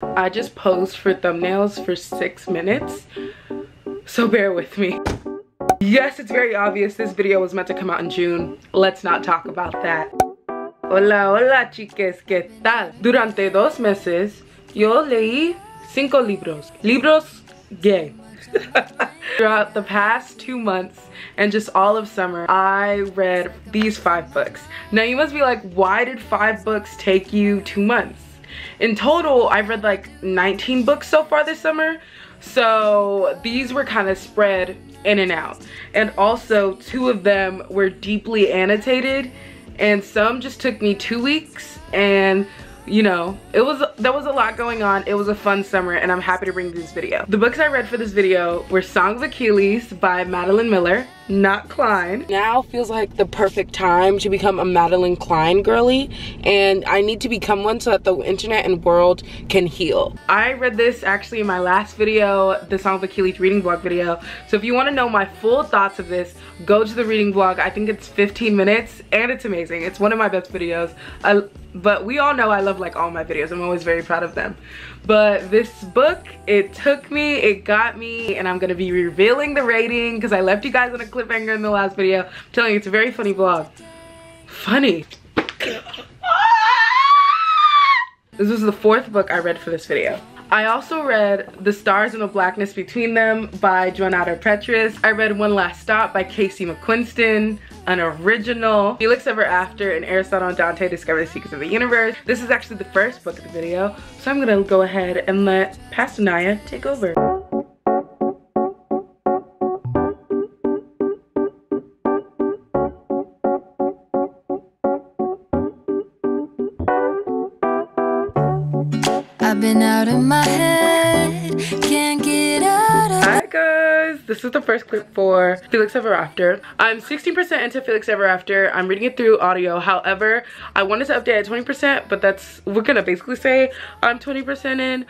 I just posed for thumbnails for 6 minutes, so bear with me. Yes, it's very obvious this video was meant to come out in June. Let's not talk about that. Hola, hola, chiques, ¿qué tal? Durante 2 meses, yo leí 5 libros. Libros gay. Throughout the past 2 months and just all of summer, I read these 5 books. Now you must be like, why did 5 books take you 2 months? In total, I've read like 19 books so far this summer. So these were kind of spread in and out. And also 2 of them were deeply annotated, and some just took me 2 weeks. And you know, there was a lot going on. It was a fun summer, and I'm happy to bring this video. The books I read for this video were Song of Achilles by Madeline Miller, not Klein. Now feels like the perfect time to become a Madeline Klein girly, and I need to become one so that the internet and world can heal. I read this actually in my last video, the Song of Achilles reading vlog video. So if you want to know my full thoughts of this, go to the reading vlog. I think it's 15 minutes, and it's amazing. It's one of my best videos. But we all know I love like all my videos. I'm always very proud of them. But this book, it took me, it got me, and I'm gonna be revealing the rating because I left you guys on a cliffhanger in the last video. I'm telling you, it's a very funny vlog. Funny. This was the 4th book I read for this video. I also read The Stars and the Blackness Between Them by Nnennaya Petrus. I read One Last Stop by Casey McQuiston, an original. Felix Ever After and Aristotle Dante Discover the Secrets of the Universe. This is actually the first book of the video, so I'm gonna go ahead and let Pastor Nnennaya take over. I've been out of my head, can't get out of. Hi guys, this is the first clip for Felix Ever After. I'm 16% into Felix Ever After. I'm reading it through audio. However, I wanted to update at 20%, but we're gonna basically say I'm 20% in.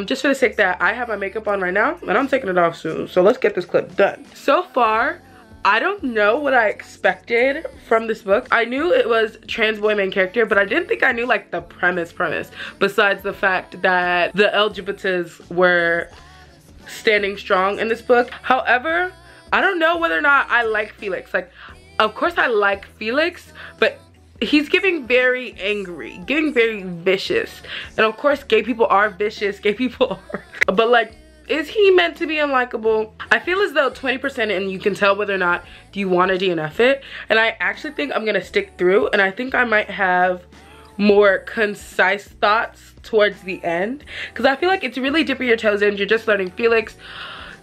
Just for the sake that I have my makeup on right now, and I'm taking it off soon. So let's get this clip done. So far, I don't know what I expected from this book. I knew it was trans boy main character, but I didn't think I knew like the premise, besides the fact that the LGBTs were standing strong in this book. However, I don't know whether or not I like Felix. Like, of course I like Felix, but he's giving very angry, giving very vicious. And of course, gay people are vicious, gay people are, but like, is he meant to be unlikable? I feel as though 20% and you can tell whether or not do you want to DNF it. And I actually think I'm gonna stick through, and I think I might have more concise thoughts towards the end, because I feel like it's really dipping your toes in. You're just learning Felix.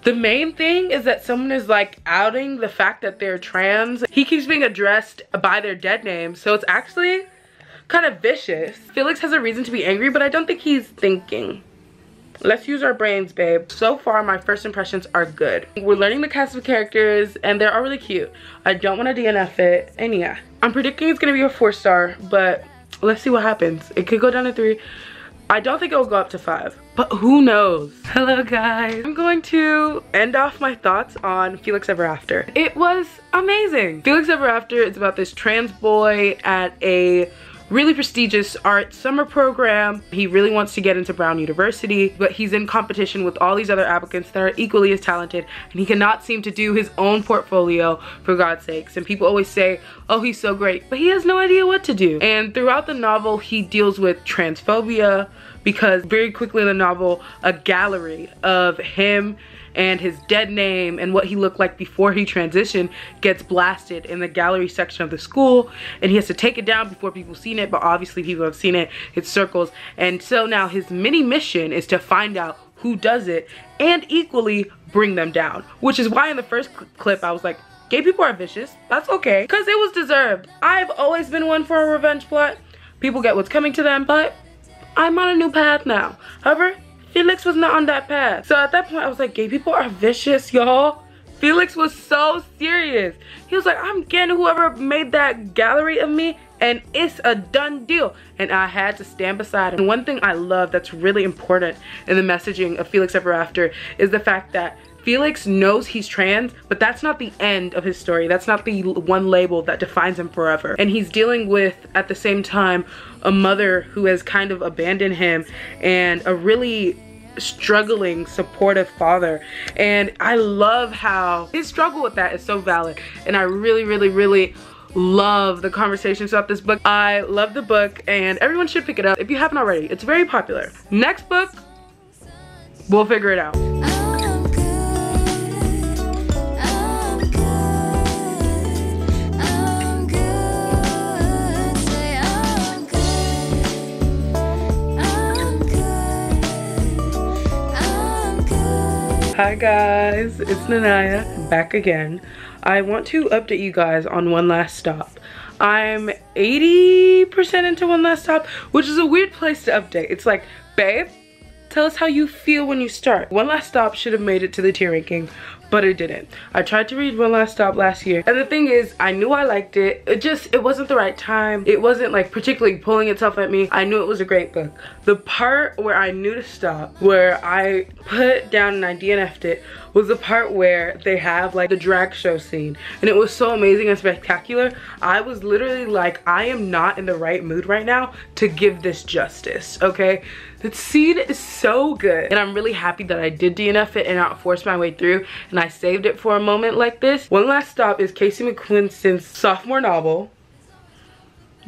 The main thing is that someone is like outing the fact that they're trans. He keeps being addressed by their dead name, so it's actually kind of vicious. Felix has a reason to be angry, but I don't think he's thinking. Let's use our brains, babe. So far, my first impressions are good. We're learning the cast of characters, and they're all really cute. I don't want to DNF it, and yeah. I'm predicting it's gonna be a 4-star, but let's see what happens. It could go down to 3. I don't think it will go up to 5, but who knows? Hello, guys. I'm going to end off my thoughts on Felix Ever After. It was amazing. Felix Ever After is about this trans boy at a really prestigious art summer program. He really wants to get into Brown University, but he's in competition with all these other applicants that are equally as talented, and he cannot seem to do his own portfolio, for God's sakes. And people always say, oh, he's so great, but he has no idea what to do. And throughout the novel, he deals with transphobia, because very quickly in the novel, a gallery of him and his dead name and what he looked like before he transitioned gets blasted in the gallery section of the school, and he has to take it down before people seen it, but obviously people have seen it. It circles, and so now his mini mission is to find out who does it and equally bring them down, which is why in the first clip I was like, gay people are vicious. That's okay, because it was deserved. I've always been one for a revenge plot. People get what's coming to them, but I'm on a new path now. However, Felix was not on that path. So at that point, I was like, gay people are vicious, y'all. Felix was so serious. He was like, I'm getting whoever made that gallery of me, and it's a done deal. And I had to stand beside him. And one thing I love that's really important in the messaging of Felix Ever After is the fact that Felix knows he's trans, but that's not the end of his story. That's not the one label that defines him forever. And he's dealing with, at the same time, a mother who has kind of abandoned him and a really struggling, supportive father. And I love how his struggle with that is so valid. And I really love the conversations about this book. I love the book and everyone should pick it up if you haven't already. It's very popular. Next book, we'll figure it out. Hi guys, it's Nnennaya, back again. I want to update you guys on One Last Stop. I'm 80% into One Last Stop, which is a weird place to update. It's like, babe, tell us how you feel when you start. One Last Stop should have made it to the tier ranking, but it didn't. I tried to read One Last Stop last year, and the thing is, I knew I liked it. It wasn't the right time. It wasn't like particularly pulling itself at me. I knew it was a great book. The part where I knew to stop, where I put down and I DNF'd it, was the part where they have like the drag show scene, and it was so amazing and spectacular. I was literally like, I am not in the right mood right now to give this justice, okay? The scene is so good, and I'm really happy that I did DNF it and not force my way through, and I saved it for a moment like this. One Last Stop is Casey McQuiston's sophomore novel.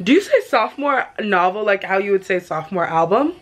Do you say sophomore novel like how you would say sophomore album?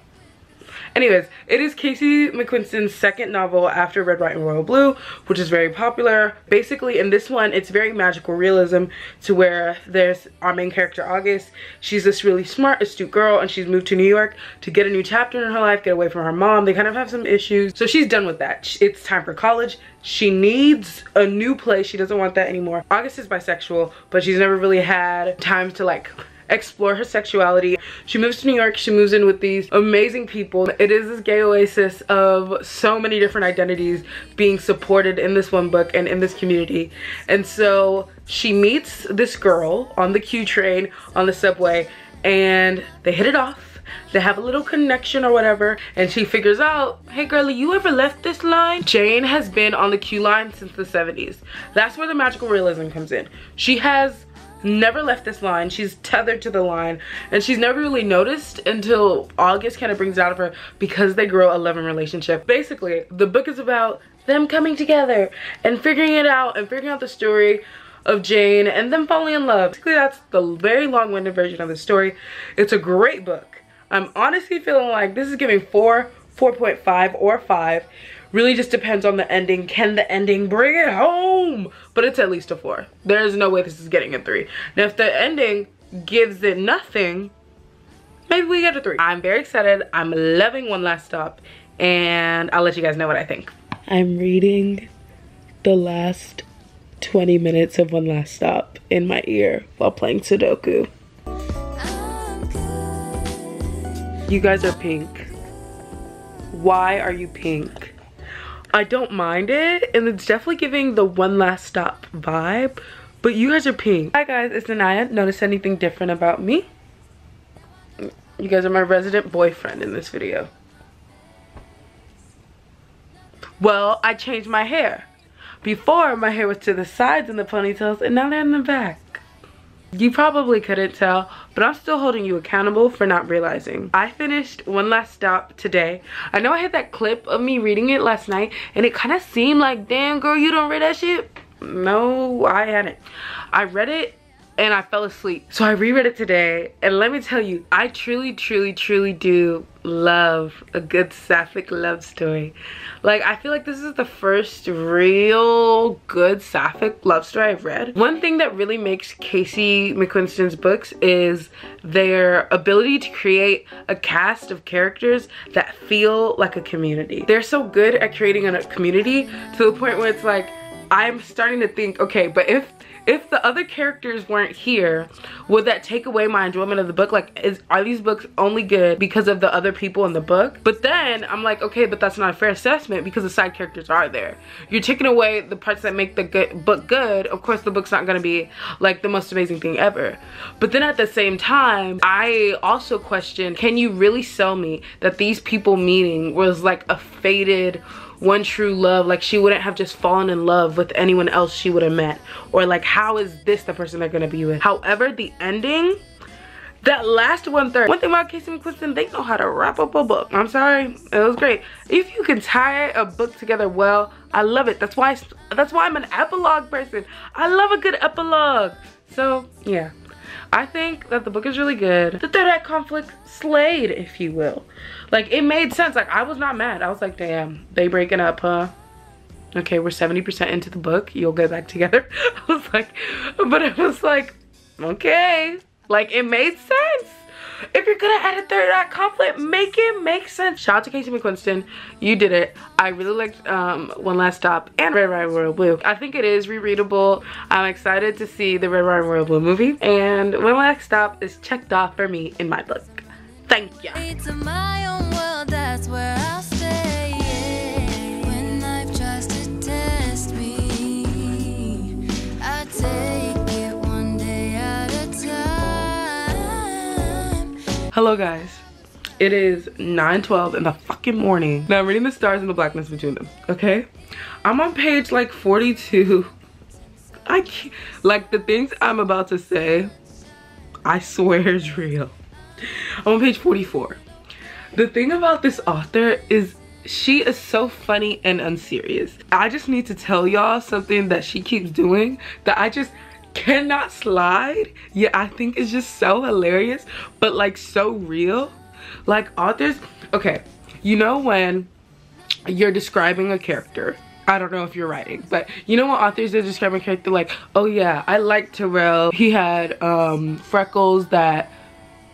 Anyways, it is Casey McQuiston's second novel after Red, White, and Royal Blue, which is very popular. Basically, in this one, it's very magical realism to where there's our main character, August. She's this really smart, astute girl, and she's moved to New York to get a new chapter in her life, get away from her mom. They kind of have some issues. So she's done with that. It's time for college. She needs a new place. She doesn't want that anymore. August is bisexual, but she's never really had time to like explore her sexuality. She moves to New York. She moves in with these amazing people. It is this gay oasis of so many different identities being supported in this one book and in this community. And so she meets this girl on the Q train on the subway, and they hit it off. They have a little connection or whatever, and she figures out, hey girlie, you ever left this line? Jane has been on the Q line since the 70s. That's where the magical realism comes in. She has never left this line. She's tethered to the line, and she's never really noticed until August kind of brings it out of her because they grow a love-and relationship. Basically, the book is about them coming together and figuring it out and figuring out the story of Jane and them falling in love. Basically, that's the very long-winded version of the story. It's a great book. I'm honestly feeling like this is giving 4, 4.5, or 5. Really just depends on the ending. Can the ending bring it home? But it's at least a 4. There's no way this is getting a 3. Now if the ending gives it nothing, maybe we get a 3. I'm very excited. I'm loving One Last Stop, and I'll let you guys know what I think. I'm reading the last 20 minutes of One Last Stop in my ear while playing Sudoku. You guys are pink. Why are you pink? I don't mind it, and it's definitely giving the One Last Stop vibe, but you guys are pink. Hi guys, it's Nnennaya. Notice anything different about me? You guys are my resident boyfriend in this video. Well, I changed my hair. Before, my hair was to the sides in the ponytails, and now they're in the back. You probably couldn't tell, but I'm still holding you accountable for not realizing. I finished One Last Stop today. I know I had that clip of me reading it last night, and it kind of seemed like, damn girl, you don't read that shit? No, I hadn't. I read it and I fell asleep. So I reread it today, and let me tell you, I truly do love a good sapphic love story. Like, I feel like this is the first real good sapphic love story I've read. One thing that really makes Casey McQuiston's books is their ability to create a cast of characters that feel like a community. They're so good at creating a community to the point where it's like, I'm starting to think, okay, but if the other characters weren't here, would that take away my enjoyment of the book? Like, are these books only good because of the other people in the book? But then I'm like, okay, but that's not a fair assessment because the side characters are there. You're taking away the parts that make the book good. Of course, the book's not gonna be like the most amazing thing ever. But then at the same time, I also question, can you really sell me that these people meeting was like a fated one true love. Like, she wouldn't have just fallen in love with anyone else she would have met. Or like, how is this the person they're gonna be with? However, the ending, that last 1/3. One thing about Casey and Quinton, they know how to wrap up a book. I'm sorry, it was great. If you can tie a book together well, I love it. That's why I'm an epilogue person. I love a good epilogue. So yeah, I think that the book is really good. The third act conflict slayed, if you will. Like, it made sense. Like, I was not mad. I was like, damn, they breaking up, huh? Okay, we're 70% into the book. You'll get back together. I was like, but it was like, okay. Like, it made sense. If you're gonna add a third act conflict, make it make sense. Shout out to Casey McQuiston. You did it. I really liked One Last Stop and Red Riding Royal Blue. I think it is rereadable. I'm excited to see the Red Riding Royal Blue movie. And One Last Stop is checked off for me in my book. Thank you. To my own world, that's where I'll stay. When life tries to test me, I take it one day at a time. Hello guys, it is 9:12 in the fucking morning. Now I'm reading the stars and the blackness between them, okay? I'm on page like 42. I can't, like, the things I'm about to say, I swear is real. I'm on page 44. The thing about this author is she is so funny and unserious. I just need to tell y'all something that she keeps doing that I just cannot slide. Yeah, I think it's just so hilarious, but like so real. Like, authors, okay, you know when you're describing a character, I don't know if you're writing, but you know when authors are describing a character like, oh yeah, I like Terrell, he had freckles that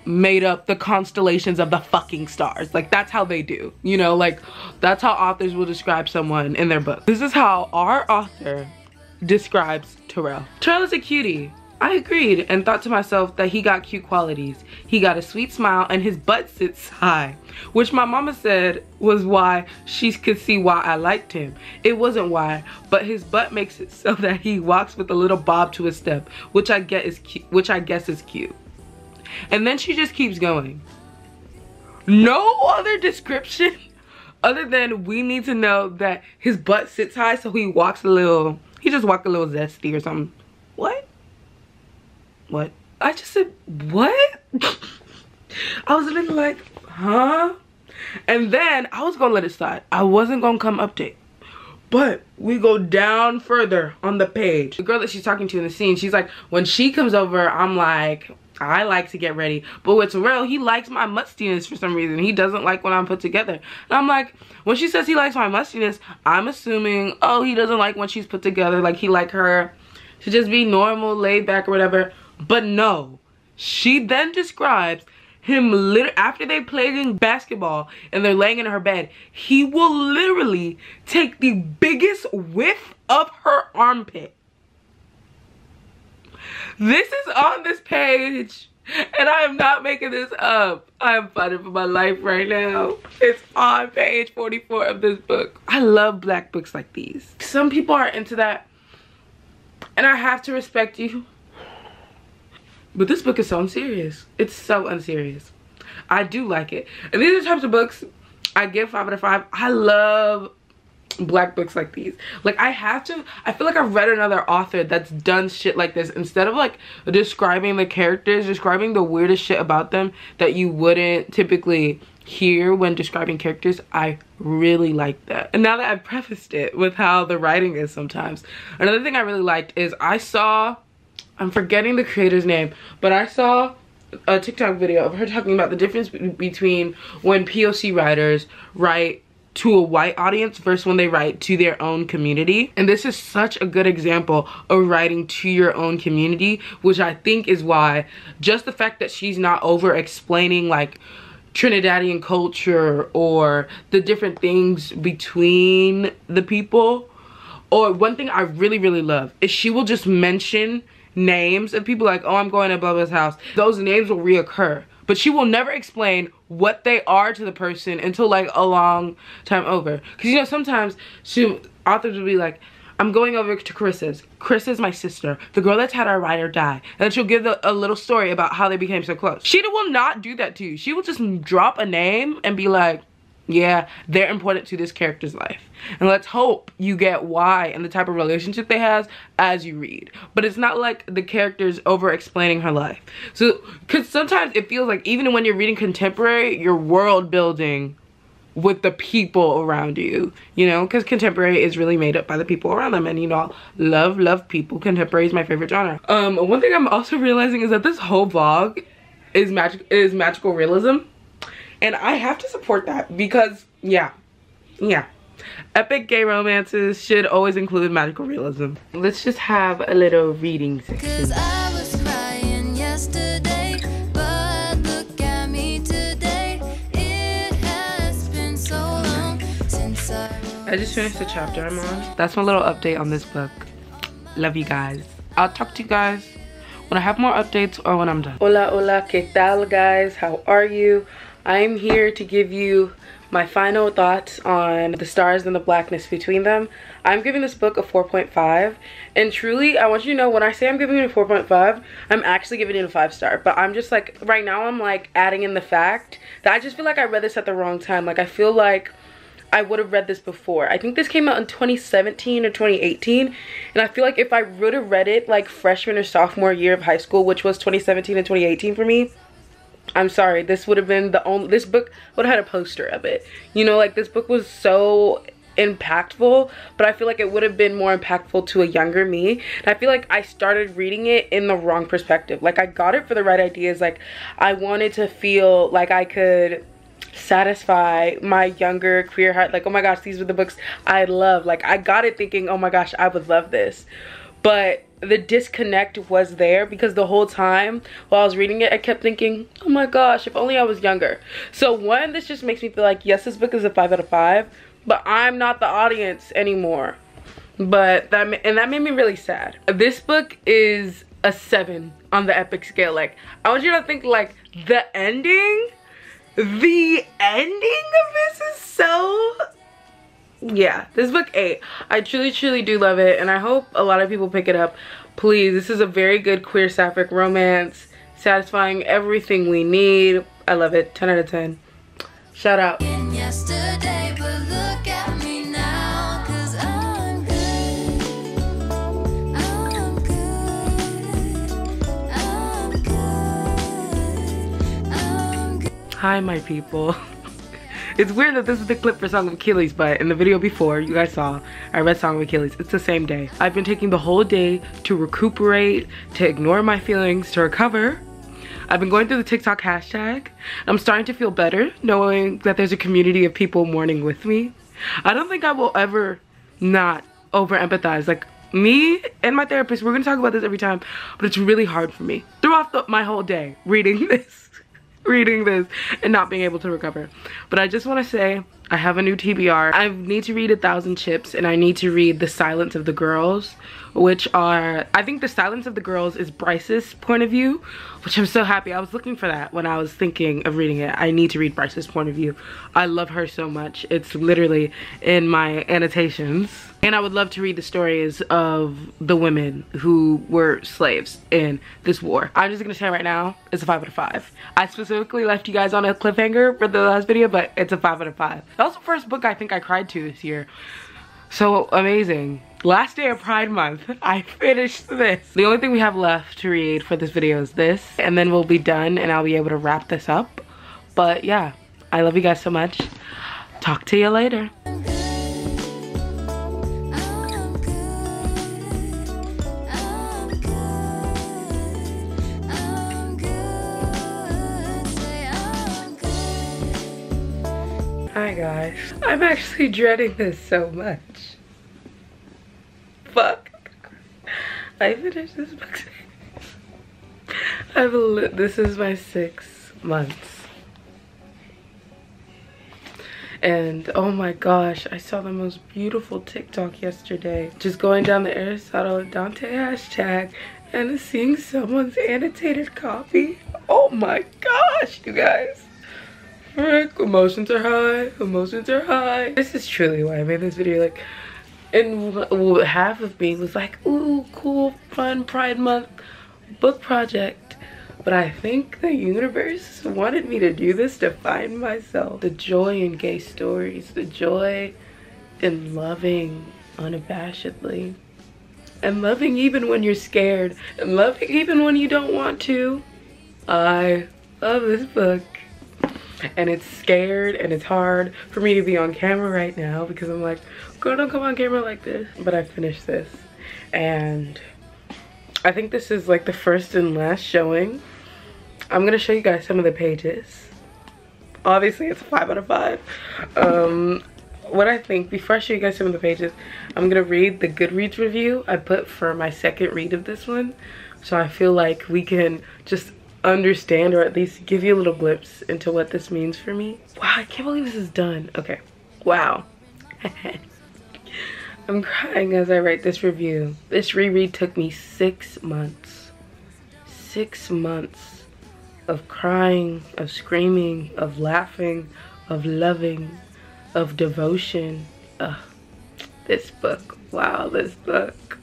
made up the constellations of the fucking stars. Like, that's how they do, you know, like that's how authors will describe someone in their book. This is how our author describes Terrell. Terrell is a cutie. I agreed and thought to myself that he got cute qualities. He got a sweet smile and his butt sits high, which my mama said was why she could see why I liked him. It wasn't why, but his butt makes it so that he walks with a little bob to his step, which I guess is cute. And then she just keeps going. No other description other than we need to know that his butt sits high, so he walks a little, he just walked a little zesty or something. What? What? I just said, what? I was literally like, huh? And then I was gonna let it slide. I wasn't gonna come update. But we go down further on the page. The girl that she's talking to in the scene, she's like, when she comes over, I'm like, I like to get ready. But with Terrell, he likes my mustiness for some reason. He doesn't like when I'm put together. And I'm like, when she says he likes my mustiness, I'm assuming, oh, he doesn't like when she's put together. Like, he like her to just be normal, laid back or whatever. But no, she then describes him after they played basketball and they're laying in her bed, he will literally take the biggest whiff of her armpit. This is on this page and I am not making this up. I am fighting for my life right now. It's on page 44 of this book. I love black books like these. Some people are into that and I have to respect you. But this book is so unserious. It's so unserious. I do like it. And these are the types of books I give 5 out of 5. I love black books like these. Like, I feel like I've read another author that's done shit like this. Instead of like describing the characters, describing the weirdest shit about them that you wouldn't typically hear when describing characters, I really like that. And now that I've prefaced it with how the writing is sometimes, another thing I really liked is I'm forgetting the creator's name, but I saw a TikTok video of her talking about the difference between when POC writers write to a white audience versus when they write to their own community. And this is such a good example of writing to your own community, which I think is why just the fact that she's not over explaining like Trinidadian culture or the different things between the people. Or one thing I really, really love is she will just mention names of people like, oh, I'm going to blah blah's house. Those names will reoccur, but she will never explain what they are to the person until like a long time over. Because you know, sometimes authors will be like, I'm going over to Chris's. Chris is my sister, the girl that's had our writer die. And then she'll give a little story about how they became so close. She will not do that to you. She will just drop a name and be like, Yeah, they're important to this character's life. And let's hope you get why and the type of relationship they have as you read. But it's not like the character's over explaining her life. So, because sometimes it feels like even when you're reading contemporary, you're world building with the people around you, you know, because contemporary is really made up by the people around them, and you know, love people. Contemporary is my favorite genre. One thing I'm also realizing is that this whole vlog is magical realism, and I have to support that because yeah, epic gay romances should always include magical realism. Let's just have a little reading section. 'Cause I was crying yesterday, but look at me today. It has been so long since I just finished the chapter I'm on. That's my little update on this book. Love you guys. I'll talk to you guys when I have more updates or when I'm done. Hola, ¿qué tal, guys? How are you? I'm here to give you my final thoughts on the stars and the blackness between them. I'm giving this book a 4.5, and truly I want you to know, when I say I'm giving it a 4.5, I'm actually giving it a 5-star. But I'm just like, right now I'm like adding in the fact that I just feel like I read this at the wrong time. Like I feel like I would have read this before. I think this came out in 2017 or 2018, and I feel like if I would have read it like freshman or sophomore year of high school, which was 2017 and 2018 for me, I'm sorry, this would have been the only, this book would have had a poster of it. You know, like this book was so impactful, but I feel like it would have been more impactful to a younger me. And I feel like I started reading it in the wrong perspective. Like I got it for the right ideas. Like I wanted to feel like I could satisfy my younger queer heart. Like, oh my gosh, these were the books I love. Like I got it thinking, oh my gosh, I would love this. But the disconnect was there because the whole time while I was reading it, I kept thinking, oh my gosh, if only I was younger. So one, this just makes me feel like, yes, this book is a 5 out of 5, but I'm not the audience anymore. But that made me really sad. This book is a 7 on the epic scale. Like I want you to think like the ending of this is so, yeah, this book 8. I truly do love it, and I hope a lot of people pick it up. Please, this is a very good queer sapphic romance, satisfying everything we need. I love it. 10 out of 10. Shout out. yesterday, but look at me now, 'cause I'm good. I'm good. I'm good. Hi, my people. It's weird that this is the clip for Song of Achilles, but in the video before, you guys saw, I read Song of Achilles. It's the same day. I've been taking the whole day to recuperate, to ignore my feelings, to recover. I've been going through the TikTok hashtag. I'm starting to feel better knowing that there's a community of people mourning with me. I don't think I will ever not over empathize. Like me and my therapist, we're gonna talk about this every time, but it's really hard for me throughout my whole day reading this and not being able to recover. But I just want to say I have a new TBR. I need to read 1,000 Chips, and I need to read The Silence of the Girls, which are, I think The Silence of the Girls is Bryce's point of view, which I'm so happy. I was looking for that when I was thinking of reading it. I need to read Bryce's point of view. I love her so much. It's literally in my annotations. And I would love to read the stories of the women who were slaves in this war. I'm just gonna say right now, it's a 5 out of 5. I specifically left you guys on a cliffhanger for the last video, but it's a 5 out of 5. That was the first book I think I cried to this year. So amazing. Last day of Pride Month, I finished this. The only thing we have left to read for this video is this, and then we'll be done and I'll be able to wrap this up. But yeah, I love you guys so much. Talk to you later. Hi guys. I'm actually dreading this so much. Fuck. I finished this book. This is my 6 months. And oh my gosh, I saw the most beautiful TikTok yesterday. Just going down the Aristotle Dante hashtag and seeing someone's annotated copy. Oh my gosh, you guys. Frick, emotions are high, emotions are high. This is truly why I made this video. Like, and half of me was like, ooh, cool, fun Pride Month book project. But I think the universe wanted me to do this to find myself. The joy in gay stories, the joy in loving unabashedly, and loving even when you're scared, and loving even when you don't want to. I love this book. And it's scared and it's hard for me to be on camera right now because I'm like, girl, don't come on camera like this. But I finished this, and I think this is like the first and last showing. I'm gonna show you guys some of the pages. Obviously it's a 5 out of 5. What I think, before I show you guys some of the pages, I'm gonna read the Goodreads review I put for my second read of this one, so I feel like we can just understand, or at least give you a little glimpse into what this means for me. Wow, I can't believe this is done. Okay, wow. I'm crying as I write this review. This reread took me 6 months. 6 months of crying, of screaming, of laughing, of loving, of devotion. This book, wow, this book.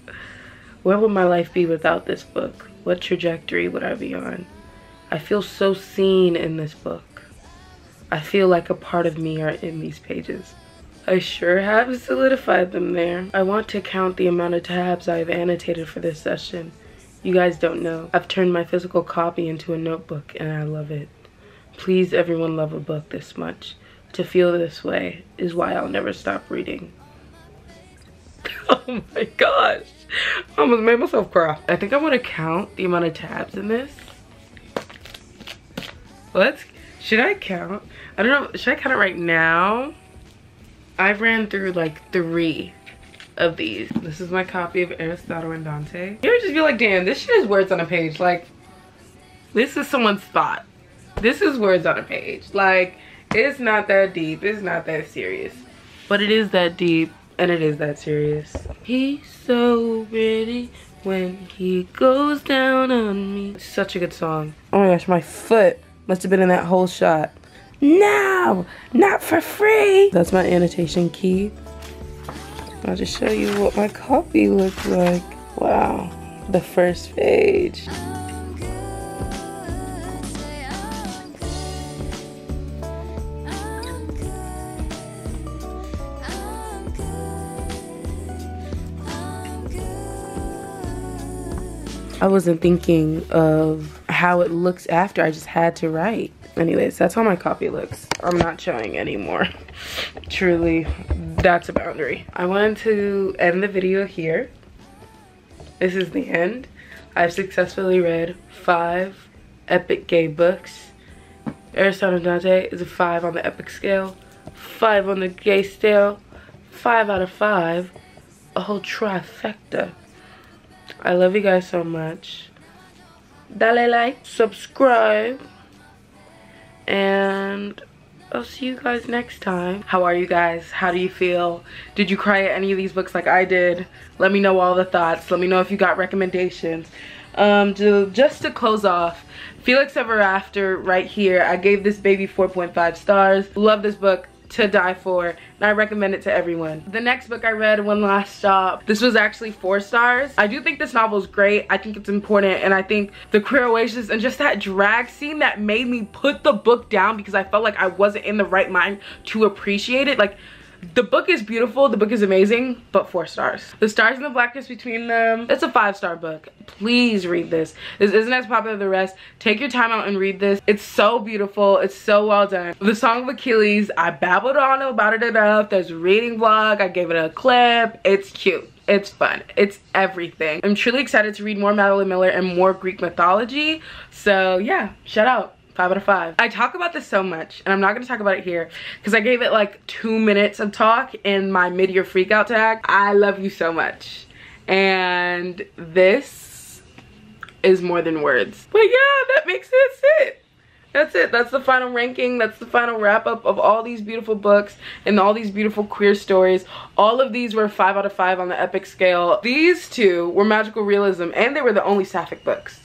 Where would my life be without this book? What trajectory would I be on? I feel so seen in this book. I feel like a part of me are in these pages. I sure have solidified them there. I want to count the amount of tabs I've annotated for this session. You guys don't know. I've turned my physical copy into a notebook, and I love it. Please, everyone love a book this much. To feel this way is why I'll never stop reading. Oh my gosh. I almost made myself cry. I think I want to count the amount of tabs in this. Should I count? I don't know, should I count it right now? I've ran through like 3 of these. This is my copy of Aristotle and Dante. You ever just feel like, damn, this shit is words on a page. Like, this is someone's thought. This is words on a page. Like, it's not that deep, it's not that serious. But it is that deep, and it is that serious. He's so pretty when he goes down on me. It's such a good song. Oh my gosh, my foot must have been in that whole shot. No, not for free. That's my annotation key. I'll just show you what my copy looks like. Wow, the first page. I wasn't thinking of how it looks after, I just had to write. Anyways, that's how my copy looks. I'm not showing anymore. Truly, that's a boundary. I wanted to end the video here. This is the end. I've successfully read 5 epic gay books. Aristotle Dante is a 5 on the epic scale, 5 on the gay scale, 5 out of 5, a whole trifecta. I love you guys so much. Dale like, subscribe, and I'll see you guys next time. How are you guys? How do you feel? Did you cry at any of these books like I did? Let me know all the thoughts. Let me know if you got recommendations. Just to close off, Felix Ever After right here. I gave this baby 4.5 stars. Love this book to die for, and I recommend it to everyone. The next book I read, One Last Stop, this was actually 4 stars. I do think this novel is great. I think it's important, and I think the queer oasis and just that drag scene that made me put the book down because I felt like I wasn't in the right mind to appreciate it. Like, the book is beautiful, the book is amazing, but 4 stars. The stars and the blackness between them, it's a 5-star book. Please read this. This isn't as popular as the rest. Take your time out and read this. It's so beautiful, it's so well done. The Song of Achilles, I babbled on about it enough. There's a reading vlog, I gave it a clip. It's cute, it's fun, it's everything. I'm truly excited to read more Madeline Miller and more Greek mythology. So yeah, shout out. 5 out of 5. I talk about this so much, and I'm not going to talk about it here because I gave it like 2 minutes of talk in my mid-year freakout tag. I love you so much, and this is more than words. But yeah, that makes it. That's it. That's the final ranking. That's the final wrap-up of all these beautiful books and all these beautiful queer stories. All of these were 5 out of 5 on the epic scale. These 2 were magical realism, and they were the only sapphic books.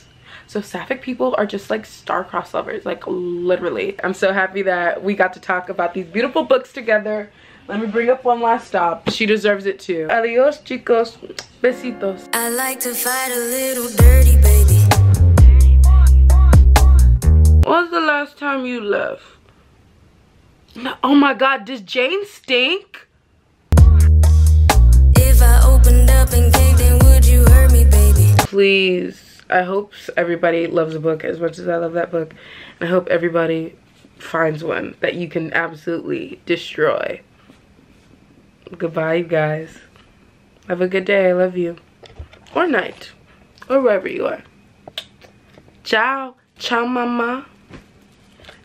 So sapphic people are just like star-crossed lovers, like literally. I'm so happy that we got to talk about these beautiful books together. Let me bring up One Last Stop. She deserves it too. Adios, chicos. Besitos. I like to fight a little dirty, baby. When was the last time you left? No, oh my god, does Jane stink? If I opened up and gave, then would you hurt me, baby? Please, I hope everybody loves the book as much as I love that book. And I hope everybody finds one that you can absolutely destroy. Goodbye, you guys. Have a good day. I love you. Or night. Or wherever you are. Ciao. Ciao, mama.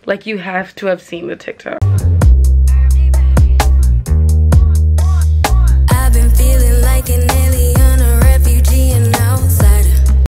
Like, you have to have seen the TikTok.